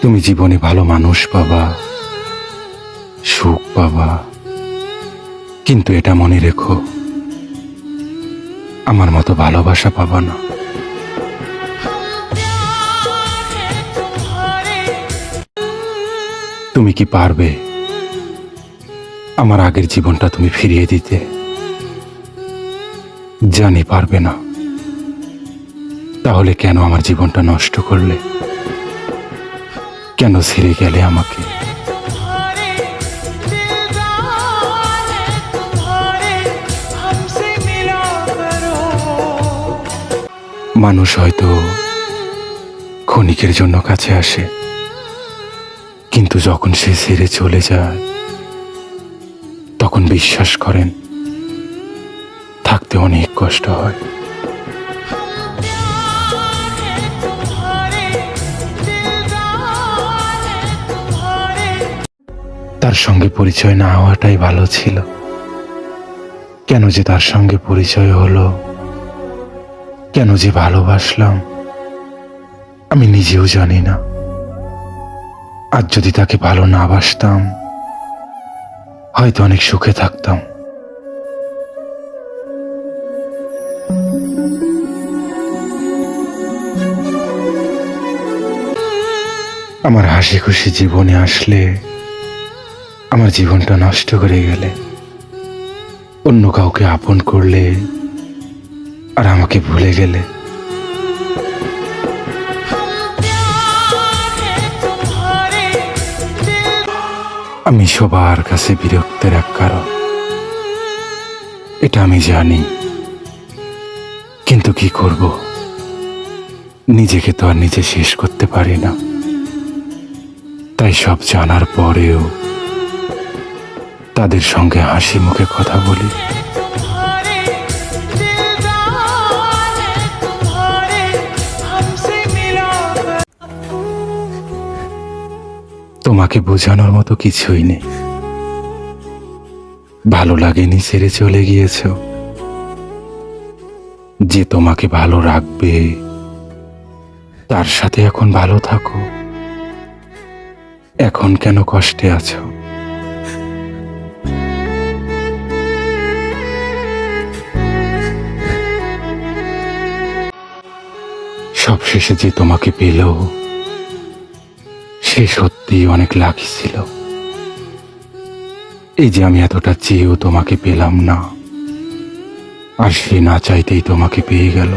তুমি জীবনে ভালো মানুষ পাবা, সুখ পাবা, কিন্তু এটা মনে রেখো, আমার মতো ভালোবাসা পাবা না। তুমি কি পারবে আমার আগের জীবনটা তুমি ফিরিয়ে দিতে? জানি পারবে না। তাহলে কেন আমার জীবনটা নষ্ট করলে? কেন ছেড়ে গেলে আমাকে? মানুষ হয়তো ক্ষণিকের জন্য কাছে আসে, কিন্তু যখন সে ছেড়ে চলে যায় তখন বিশ্বাস করেন থাকতে অনেক কষ্ট হয়। তার সঙ্গে পরিচয় না হওয়াটাই ভালো ছিল। কেন যে তার সঙ্গে পরিচয় হলো, কেন যে ভালোবাসলাম, আমি নিজেও জানি না। আজ যদি তাকে ভালো না বাসতাম, হয়তো অনেক সুখে থাকতাম। আমার হাসি খুশি জীবনে আসলে আমার জীবনটা নষ্ট করে গেলে, অন্য কাউকে আপন করলে আর আমাকে ভুলে গেলে। আমি সবার কাছে বিরক্তের এক কারণ, এটা আমি জানি, কিন্তু কি করব, নিজেকে তো আর নিজে শেষ করতে পারি না। তাই সব জানার পরেও তাদের সঙ্গে হাসি মুখে কথা বলি। তোমাকে বোঝানোর মতো কিছুই নেই। ভালো লাগেনি ছেড়ে চলে গিয়েছ, যে তোমাকে ভালো রাখবে তার সাথে এখন ভালো থাকো। এখন কেন কষ্টে আছো? সবশেষে যে তোমাকে পেল, সে সত্যি অনেক লাকি ছিল। এই যে আমি এতটা চেয়েও তোমাকে পেলাম না, আর সে না চাইতেই তোমাকে পেয়ে গেল।